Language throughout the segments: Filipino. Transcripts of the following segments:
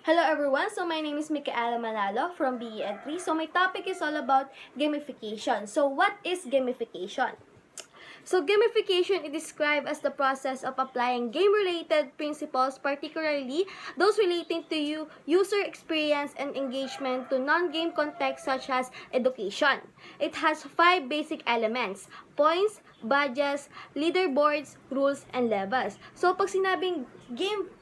Hello everyone, so my name is Micaela Manalo from BE Ed 3. So my topic is all about gamification. So what is gamification? So gamification is described as the process of applying game-related principles, particularly those relating to user experience and engagement to non-game contexts such as education. It has 5 basic elements: points, badges, leaderboards, rules, and levels. So pag sinabing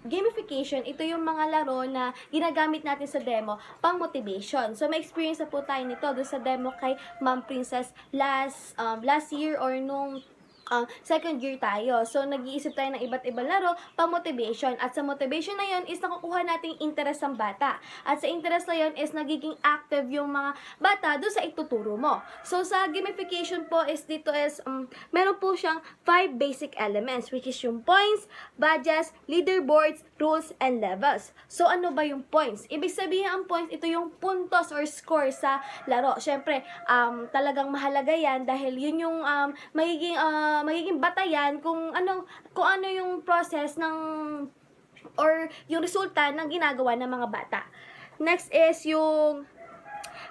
gamification, ito yung mga laro na ginagamit natin sa demo pang motivation. So may experience na po tayo nito doon sa demo kay Ma'am Princess last year or nung second year tayo. So, nag-iisip tayo ng iba't ibang laro pang motivation. At sa motivation na yon is nakukuha nating interest ng bata. At sa interest na yon is nagiging active yung mga bata doon sa ituturo mo. So, sa gamification po is dito is, meron po siyang 5 basic elements, which is yung points, badges, leaderboards, rules, and levels. So, ano ba yung points? Ibig sabihin ang points, ito yung puntos or score sa laro. Siyempre, talagang mahalaga yan dahil yun yung magiging batayan kung ano yung process ng or yung resulta ng ginagawa ng mga bata. Next is yung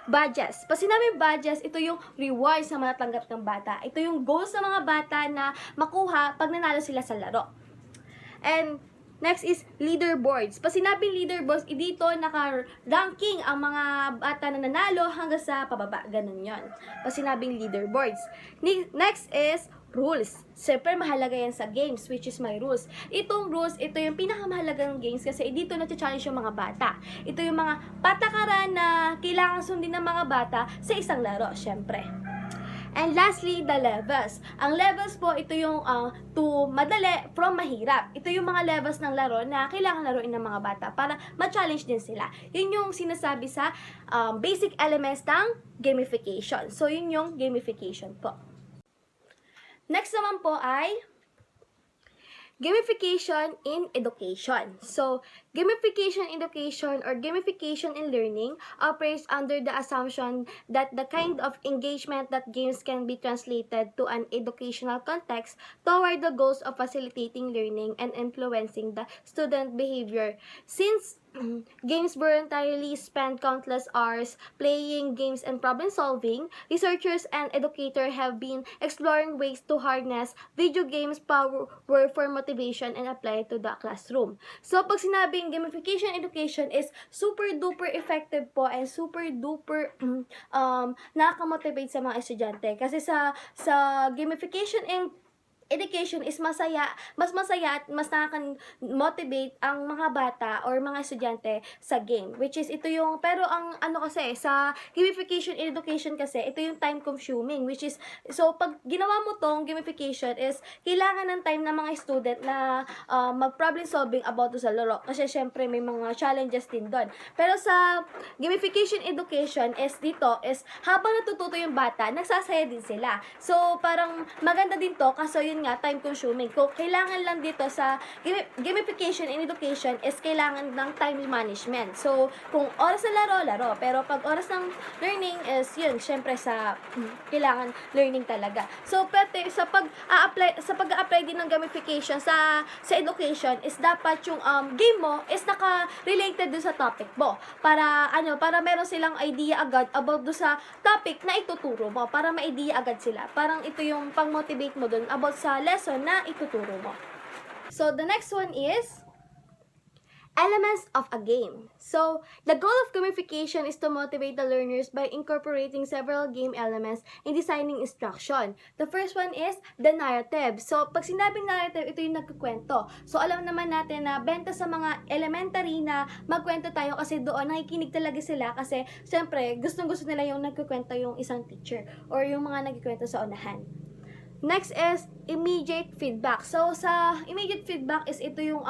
badges. Pag sinabi badges, ito yung rewards na matatanggap ng bata. Ito yung goals ng mga bata na makuha pag nanalo sila sa laro. And next is leaderboards. Pag sinabing leaderboards, dito naka-ranking ang mga bata na nanalo hanggang sa pababa. Ganun yon. Pag sinabing leaderboards. Next is rules. Siyempre, mahalaga yan sa games, which is my rules. Itong rules, ito yung pinakamahalagang games kasi dito na-challenge yung mga bata. Ito yung mga patakaran na kailangan sundin ng mga bata sa isang laro, siyempre. And lastly, the levels. Ang levels po, ito yung to madali from mahirap. Ito yung mga levels ng laro na kailangan laruin ng mga bata para ma-challenge din sila. Yun yung sinasabi sa basic elements ng gamification. So, yun yung gamification po. Next naman po ay gamification in education. So, gamification in education or gamification in learning operates under the assumption that the kind of engagement that games can be translated to an educational context toward the goals of facilitating learning and influencing the student behavior. Since games voluntarily spend countless hours playing games and problem solving, researchers and educators have been exploring ways to harness video games power for motivation and apply it to the classroom. So, pag sinabing gamification education is super duper effective po and super duper nakaka-motivate sa mga estudyante. Kasi sa gamification and education is mas masaya at mas nakaka-motivate ang mga bata or mga estudyante sa game. Which is, ito yung, pero ang kasi, sa gamification education kasi, ito yung time consuming. Which is, so, pag ginawa mo tong gamification is, kailangan ng time ng mga student na mag-problem solving about sa laro. Kasi, syempre, may mga challenges din doon. Pero sa gamification education is, dito is, habang natututo yung bata, nagsasaya din sila. So, parang maganda din to, kasi yun nga, time consuming. Kung kailangan lang dito sa gamification in education is kailangan ng time management. So, kung oras na laro. Pero pag oras ng learning is yun, syempre sa kailangan learning talaga. So, pwede sa pag-apply din ng gamification sa education is dapat yung game mo is naka-related dun sa topic mo. Para meron silang idea agad about dun sa topic na ituturo mo. Para ma-idea agad sila. Parang ito yung pang-motivate mo dun about sa lesson na ituturo mo. So, the next one is elements of a game. So, the goal of gamification is to motivate the learners by incorporating several game elements in designing instruction. The first one is the narrative. So, pag sinabing narrative, ito yung nagkukwento. So, alam naman natin na benta sa mga elementary na magkwento tayo kasi doon nakikinig talaga sila kasi syempre, gustong-gusto nila yung nagkukwento yung isang teacher or yung mga nagkukwento sa unahan. Next is immediate feedback. So, sa immediate feedback is ito yung,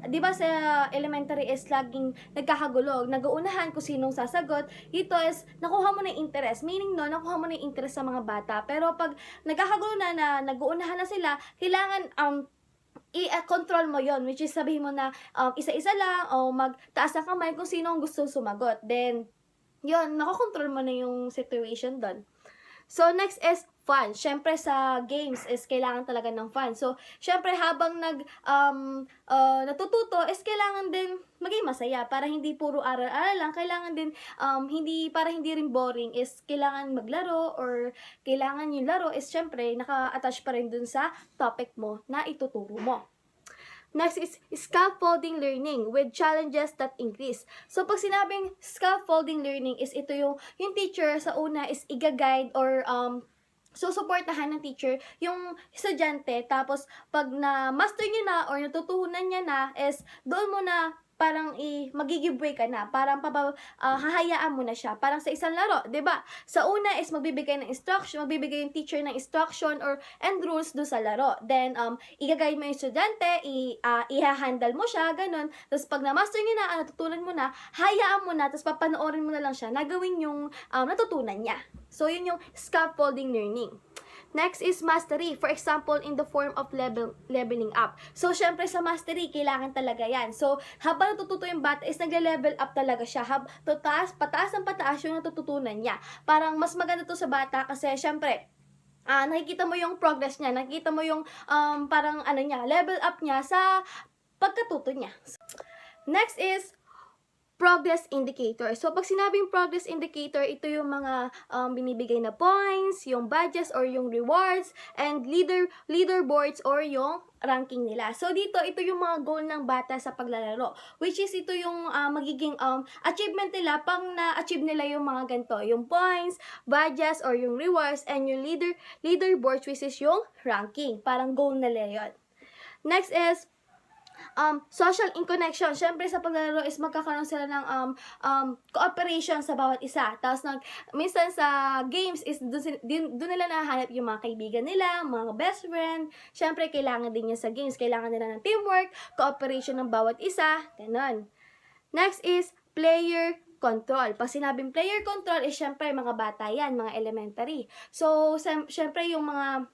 di ba sa elementary is laging nagkakagulo, nag-uunahan kung sinong sasagot. Ito is, nakuha mo na yung interest. Meaning no, nakuha mo na yung interest sa mga bata. Pero pag nagkakagulo na nag-uunahan na sila, kailangan, i-control mo yon, which is sabihin mo na isa-isa lang o magtaas ng kamay kung sino ang gusto sumagot. Then, yon, nakokontrol mo na yung situation doon. So, next is fun. Syempre sa games is kailangan talaga ng fun. So, syempre habang natututo is kailangan din maging masaya para hindi puro aral-aral lang. Kailangan din para hindi rin boring is kailangan maglaro or kailangan yung laro is syempre naka-attach pa rin dun sa topic mo na ituturo mo. Next is scaffolding learning with challenges that increase. So, pag sinabing scaffolding learning is ito yung teacher sa una is iga-guide or susuportahan ng teacher yung estudyante. Tapos, pag na-master niya na or natutunan niya na is doon mo na parang mag-give way ka na, parang hahayaan mo na siya, parang sa isang laro, 'di ba? Sa una is magbibigay yung teacher ng instruction and rules do sa laro. Then i-guide mo yung estudyante, i-handle mo siya, ganun. Tapos pag na-master niya na, natutunan mo na, hayaan mo na, tapos papanoorin mo na lang siya, nagawin yung natutunan niya. So yun yung scaffolding learning. Next is mastery. For example, in the form of leveling up. So, syempre sa mastery, kailangan talaga yan. So, habang natututo yung bata is nagle-level up talaga siya. Pataas yung natututunan niya. Parang mas maganda to sa bata kasi syempre, nakikita mo yung progress niya. Nakikita mo yung level up niya sa pagkatuto niya. Next is progress indicator. So, pag sinabing progress indicator, ito yung mga binibigay na points, yung badges or yung rewards, and leaderboards or yung ranking nila. So, ito yung mga goal ng bata sa paglalaro. Which is, ito yung magiging achievement nila pang na-achieve nila yung mga ganito. Yung points, badges, or yung rewards, and yung leaderboards, which is yung ranking. Parang goal nila yun. Next is social in connection. Syempre sa paglalaro is magkakaroon sila ng cooperation sa bawat isa. Tapos minsan sa games is doon nila nahanap yung mga kaibigan nila, mga best friend. Syempre kailangan din niya sa games. Kailangan nila ng teamwork, cooperation ng bawat isa. Ganon. Next is player control. Pag sinabing player control is syempre mga bata yan, mga elementary. So, syempre yung mga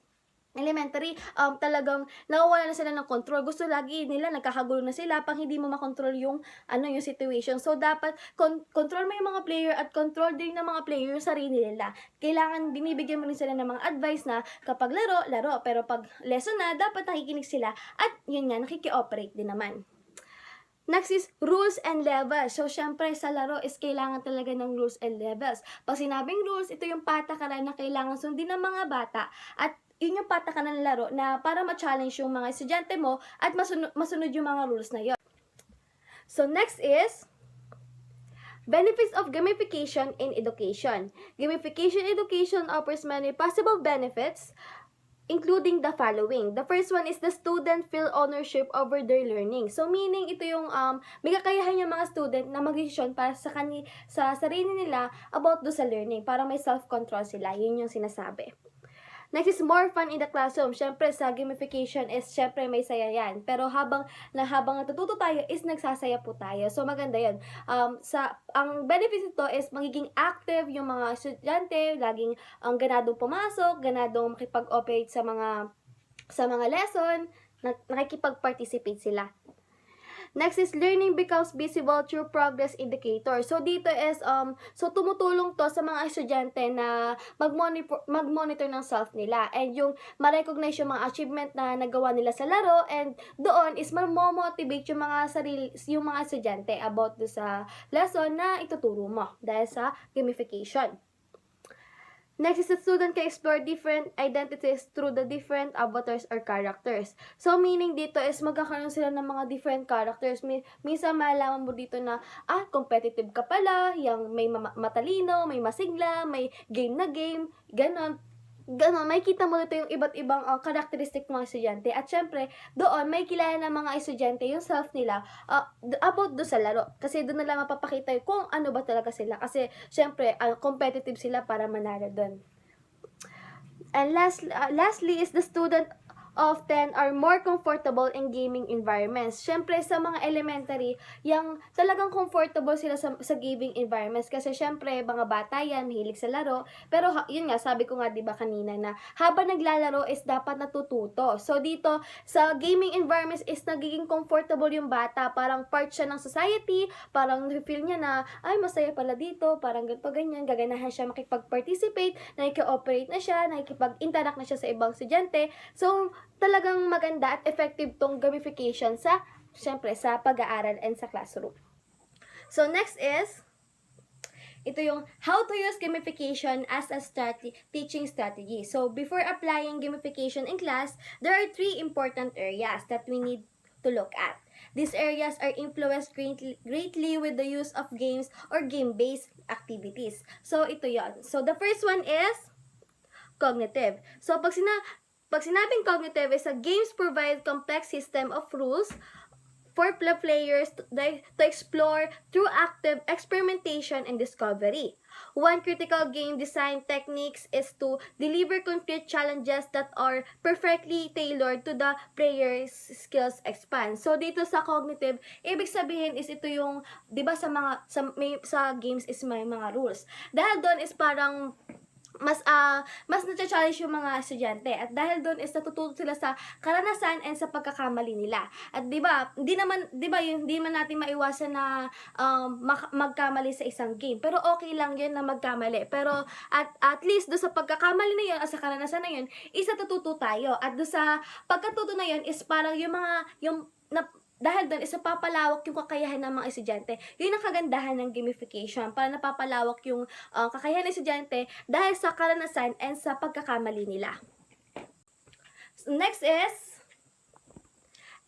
elementary, talagang nawawala na sila ng control. Gusto lagi nila, nagkakagulo na sila pang hindi mo makontrol yung situation. So, dapat control mo yung mga player at control din ng mga player yung sarili nila. Kailangan binibigyan mo rin sila ng mga advice na kapag laro. Pero pag lesson na, dapat nakikinig sila at yun nga, nakiki-operate din naman. Next is rules and levels. So, syempre, sa laro is kailangan talaga ng rules and levels. Pag sinabing rules, ito yung patakaran na kailangan sundin ng mga bata at yun yung patakaran ng laro na para ma-challenge yung mga estudyante mo at masunod yung mga rules na yun. So, next is benefits of gamification in education. Gamification education offers many possible benefits, including the following. The first one is the student feel ownership over their learning. So, meaning ito yung may kakayahan yung mga student na mag-decision para sa sarili nila about do sa learning. Para may self-control sila. Yun yung sinasabi. Next is more fun in the classroom. Syempre, sa gamification is syempre may saya yan. Pero habang natututo tayo is nagsasaya po tayo. So, maganda yun. Ang benefits nito is magiging active yung mga estudyante, laging ganadong pumasok, ganadong makipag-operate sa mga lesson, nakikipag-participate sila. Next is learning becomes visible through progress indicator. So dito is so tumutulong to sa mga estudyante na mag-monitor ng self nila and yung ma-recognize yung mga achievement na nagawa nila sa laro and doon is ma-motivate yung mga estudyante about do sa lesson na ituturo mo dahil sa gamification. Next is the student can explore different identities through the different avatars or characters. So, meaning dito is magkakaroon sila ng mga different characters. Minsan malaman mo dito na, competitive ka pala, yung may matalino, may masigla, may game na game, ganon, may kita mo dito yung iba't ibang characteristic ng mga estudyante. At syempre, doon may kilala ng mga estudyante yung self nila about do sa laro. Kasi doon nila mapapakita kung ano ba talaga sila. Kasi syempre, competitive sila para manalo doon. And lastly is the student often are more comfortable in gaming environments. Syempre, sa mga elementary, yung talagang comfortable sila sa gaming environments. Kasi syempre, mga bata yan, mahilig sa laro. Pero yun nga, sabi ko nga, di ba kanina, na habang naglalaro is dapat natututo. So, dito, sa gaming environments is nagiging comfortable yung bata. Parang part siya ng society, parang feel niya na, ay, masaya pala dito, parang ganito, ganyan, gaganahan siya makipag-participate, nakikioperate na siya, nakikipag-interact na siya sa ibang estudyante. So, talagang maganda at effective tong gamification syempre, sa pag-aaral and sa classroom. So, next is, ito yung how to use gamification as a teaching strategy. So, before applying gamification in class, there are 3 important areas that we need to look at. These areas are influenced greatly with the use of games or game-based activities. So, ito yon. So, the first one is cognitive. So, pag sinabing cognitive is games provide complex system of rules for players to explore through active experimentation and discovery. One critical game design techniques is to deliver concrete challenges that are perfectly tailored to the player's skills expand. So dito sa cognitive, ibig sabihin is ito yung 'di ba sa games is may mga rules. Dahil doon is parang mas na-challenge yung mga estudyante at dahil doon is natututo sila sa karanasan and sa pagkakamali nila. At 'di ba, hindi man natin maiwasan na magkamali sa isang game. Pero okay lang 'yun na magkamali. Pero at least do sa pagkakamali na 'yun at sa karanasan na 'yun, is natututo tayo. At do sa pagkatuto na 'yun is parang dahil doon, isa papalawak yung kakayahan ng mga estudyante. Yun ang kagandahan ng gamification. Para napapalawak yung kakayahan ng estudyante dahil sa karanasan and sa pagkakamali nila. Next is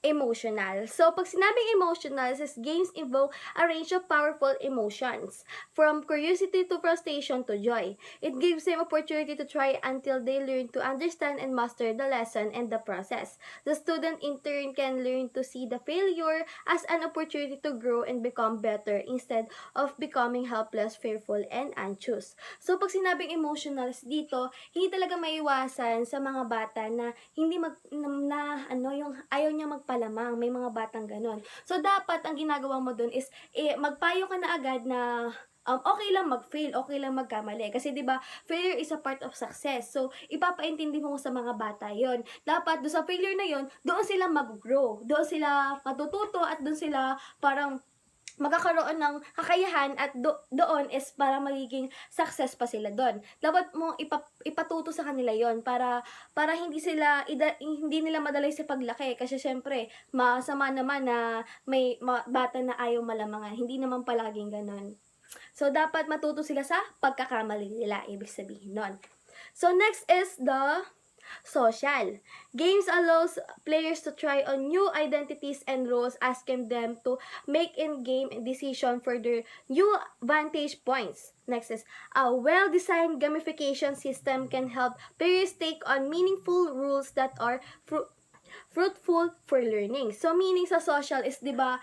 emotional. So, pag sinabing emotional, says games invoke a range of powerful emotions, from curiosity to frustration to joy. It gives them opportunity to try until they learn to understand and master the lesson and the process. The student in turn can learn to see the failure as an opportunity to grow and become better instead of becoming helpless, fearful, and anxious. So, pag sinabing emotional dito, hindi talaga maiwasan sa mga bata na hindi yung ayaw niya magpalamang, may mga batang ganon. So, dapat ang ginagawa mo dun is, magpayo ka na agad na okay lang mag-fail, okay lang magkamali. Kasi 'di ba, failure is a part of success. So, ipapaintindi mo sa mga bata 'yon. Dapat do sa failure na 'yon, doon sila mag-grow, doon sila matututo at doon sila parang magkakaroon ng kakayahan at doon is para magiging success pa sila doon. Dapat mo ipatuto sa kanila yon para hindi nila madalay sa paglaki kasi syempre masama naman na may bata na ayaw malamangan. Hindi naman palaging ganon. So, dapat matuto sila sa pagkakamali nila, ibig sabihin nun. So, next is the social. Games allows players to try on new identities and roles, asking them to make in-game decision for their new vantage points. Next is, a well-designed gamification system can help players take on meaningful rules that are fruitful for learning. So, meaning sa social is, di ba,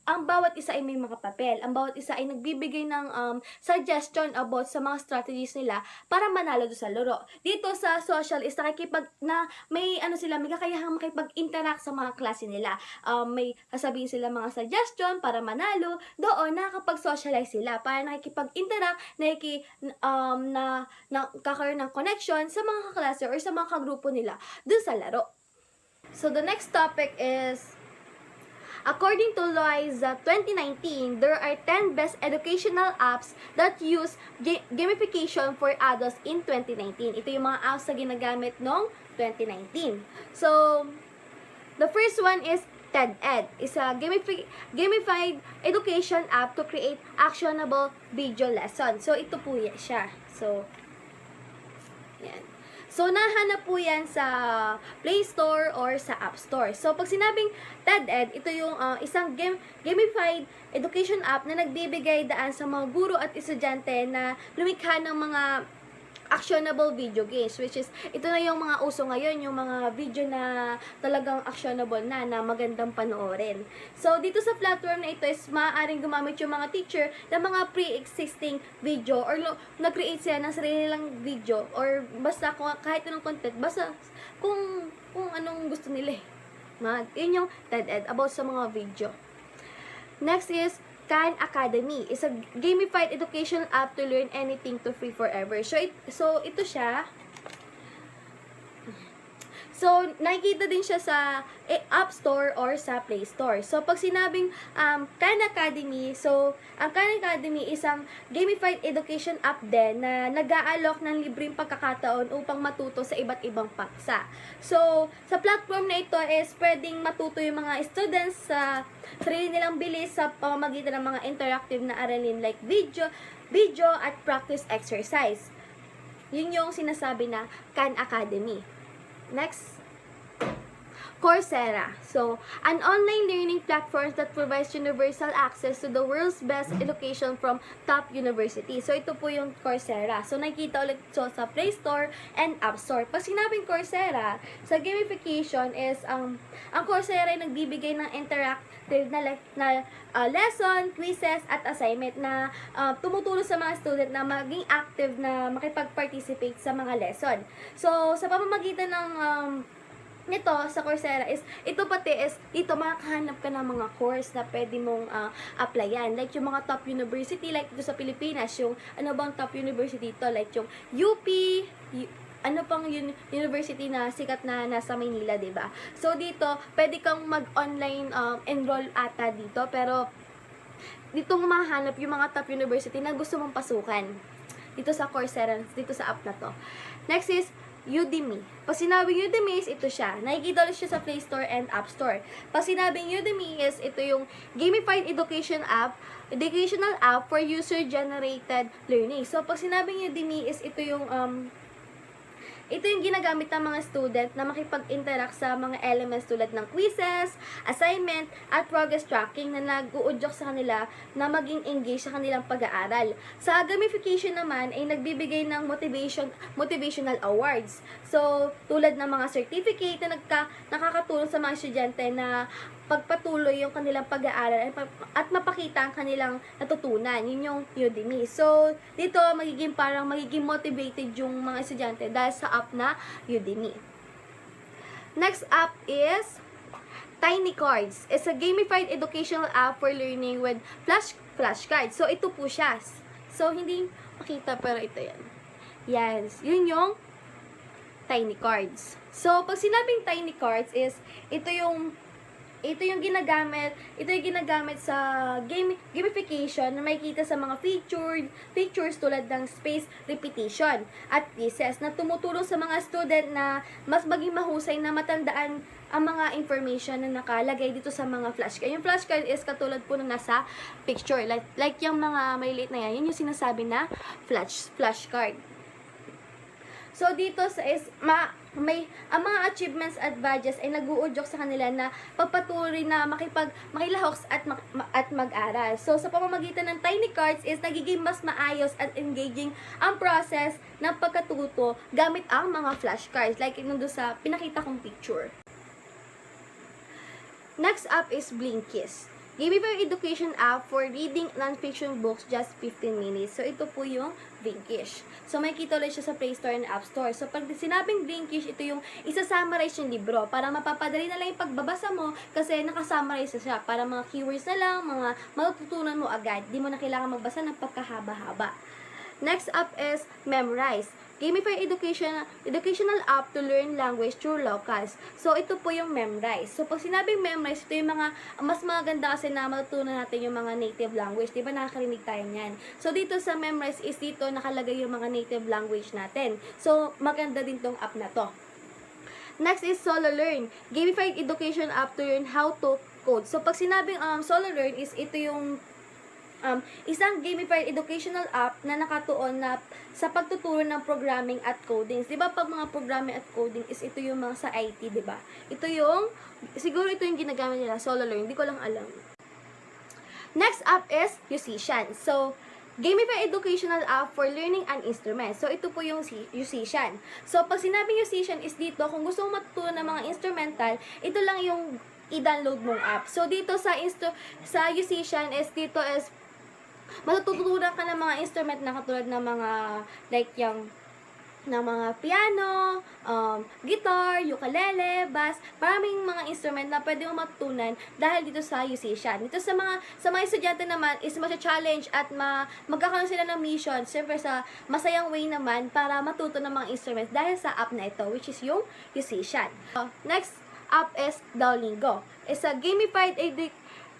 ang bawat isa ay may mga papel. Ang bawat isa ay nagbibigay ng suggestion about sa mga strategies nila para manalo do sa laro. Dito sa social is may kakayahang makipag-interact sa mga klase nila. May sasabihin sila mga suggestion para manalo. Doon, nakakapag-socialize sila para nakikipag-interact, kakaroon ng connection sa mga kaklase or sa mga kagrupo nila doon sa laro. So, the next topic is, according to LOIZA 2019, there are 10 best educational apps that use gamification for adults in 2019. Ito yung mga apps na ginagamit noong 2019. So, the first one is TED-Ed. It's a gamified education app to create actionable video lessons. So, ito po siya. So, yan. So, nahanap po yan sa Play Store or sa App Store. So, pag sinabing TED-Ed, ito yung isang gamified education app na nagbibigay daan sa mga guro at estudyante na lumikha ng mga actionable video games, which is, ito na yung mga uso ngayon, yung mga video na talagang actionable na magandang panoorin. So, dito sa platform na ito is maaaring gumamit yung mga teacher ng mga pre-existing video or nag-create sila ng sarili lang video or basta kahit anong content, basta kung anong gusto nila eh. Yun yung TED-Ed about sa mga video. Next is Khan Academy. It's a gamified educational app to learn anything to free forever. So ito siya. So, nakikita din siya sa App Store or sa Play Store. So, pag sinabing Khan Academy, so, ang Khan Academy isang gamified education app din na nag-aalok ng libreng pagkakataon upang matuto sa iba't ibang paksa. So, sa platform na ito is pwedeng matuto yung mga students sa sarili nilang bilis sa pamamagitan ng mga interactive na aralin like video at practice exercise. Yun yung sinasabi na Khan Academy. Next, Coursera. So, an online learning platform that provides universal access to the world's best education from top universities. So, ito po yung Coursera. So, nakikita ulit so, sa Play Store and App Store. Pag sinabing Coursera, sa gamification is, ang Coursera ay nagbibigay ng interactive na lesson, quizzes, at assignment na tumutulong sa mga student na maging active na makipag-participate sa mga lesson. So, sa pamamagitan ng nito sa Coursera is, ito pati is, dito makakahanap ka ng mga course na pwede mong applyan. Like yung mga top university, like dito sa Pilipinas, yung ano bang top university to, like yung UP, ano pang university na sikat na nasa Maynila, diba? So, dito, pwede kang mag-online enroll ata dito, pero dito mahanap yung mga top university na gusto mong pasukan. Dito sa Coursera, dito sa app na to. Next is Udemy. Pag sinabing Udemy is ito siya. Nakikita ulit siya sa Play Store and App Store. Pag sinabing Udemy is ito yung gamified educational app for user-generated learning. So, pag sinabing Udemy is ito yung ginagamit ng mga student na makipag-interact sa mga elements tulad ng quizzes, assignment, at progress tracking na nag-uudyok sa kanila na maging engaged sa kanilang pag-aaral. Sa gamification naman ay nagbibigay ng motivational awards. So, tulad ng mga certificate na nakakatulong sa mga estudyante na pagpatuloy yung kanilang pag-aaral at mapakita ang kanilang natutunan. Yun yung Udemy. So, dito magiging motivated yung mga estudyante dahil sa app na Udemy. Next app is Tiny Cards. It's a gamified educational app for learning with flashcards. So, ito po siya. So, hindi makita pero ito yan. Yes. Yun yung Tiny Cards. So, pag sinabing Tiny Cards is, ito yung ginagamit sa gamification na makikita sa mga features tulad ng space repetition at quizzes na tumutulong sa mga student na mas maging mahusay na matandaan ang mga information na nakalagay dito sa mga flashcard. Yung flashcard is katulad po ng nasa picture. Like yung mga maliliit na yan, yun yung sinasabi na flashcard. So, dito ang mga achievements at badges ay nag-uudyok sa kanila na pagpatuloy na makilahok at mag-aral. So, sa pamamagitan ng Tiny Cards is nagiging mas maayos at engaging ang process ng pagkatuto gamit ang mga flashcards. Like, nung sa pinakita kong picture. Next up is Blinkist. Gamified education app for reading non-fiction books just 15 minutes. So, ito po yung Blinkist. So, makikita ulit siya sa Play Store and App Store. So, pag sinabing Blinkist, ito yung isa-summarize yung libro para mapapadali na lang yung pagbabasa mo kasi nakasummarize siya para mga keywords na lang, mga matututunan mo agad. Di mo na kailangan magbasa ng pagkahaba-haba. Next up is Memrise. Gamified educational app to learn language through locals. So, ito po yung Memrise. So, pag sinabing Memrise, ito yung mga, mas maganda kasi na matutunan natin yung mga native language. Diba nakakarinig tayo niyan? So, dito sa Memrise is dito nakalagay yung mga native language natin. So, maganda din tong app na to. Next is SoloLearn. Gamified education app to learn how to code. So, pag sinabing SoloLearn is ito yung isang gamified educational app na nakatuon na sa pagtuturo ng programming at coding. Diba pag mga programming at coding is ito yung mga sa IT, diba? Ito yung, siguro ito yung ginagamit nila, SoloLearn, hindi ko lang alam. Next up is Musician. So, Gamified educational app for learning an instrument. So, ito po yung musician. So, pag sinabing musician is dito, kung gusto mo matutunan ng mga instrumental, ito lang yung i-download mong app. So, dito sa musician is dito is matututunan ka ng mga instrument na katulad ng mga like yung ng mga piano, guitar, ukulele, bass, maraming mga instrument na pwede mo matutunan dahil dito sa musician. Dito sa mga estudyante naman is challenge at magkakaroon sila ng mission, siyempre sa masayang way naman para matuto ng mga instruments dahil sa app na ito, which is yung musician. Next app is Duolingo. It's a gamified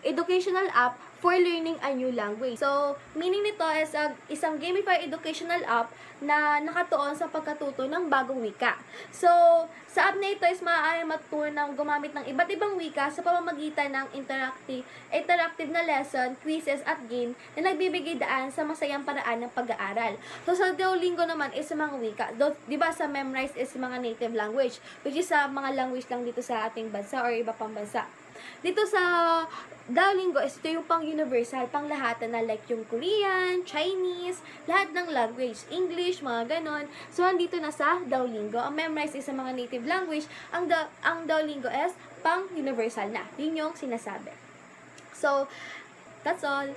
educational app for learning a new language. So, meaning nito is isang gamified educational app na nakatuon sa pagkatuto ng bagong wika. So, sa app na ito is maaari matutunan ng gumamit ng iba't ibang wika sa pamamagitan ng interactive na lesson, quizzes at game na nagbibigay daan sa masayang paraan ng pag-aaral. So, sa Duolingo naman is mga wika. Di ba sa Memrise is mga native language, which is sa mga language lang dito sa ating bansa or iba pang bansa. Dito sa Duolingo, ito yung pang-universal, pang-lahatan na like yung Korean, Chinese, lahat ng language, English, mga ganon. So, nandito na sa Duolingo. Ang Memrise is sa mga native language, ang Duolingo is pang-universal na. Yun yung sinasabi. So, that's all.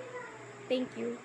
Thank you.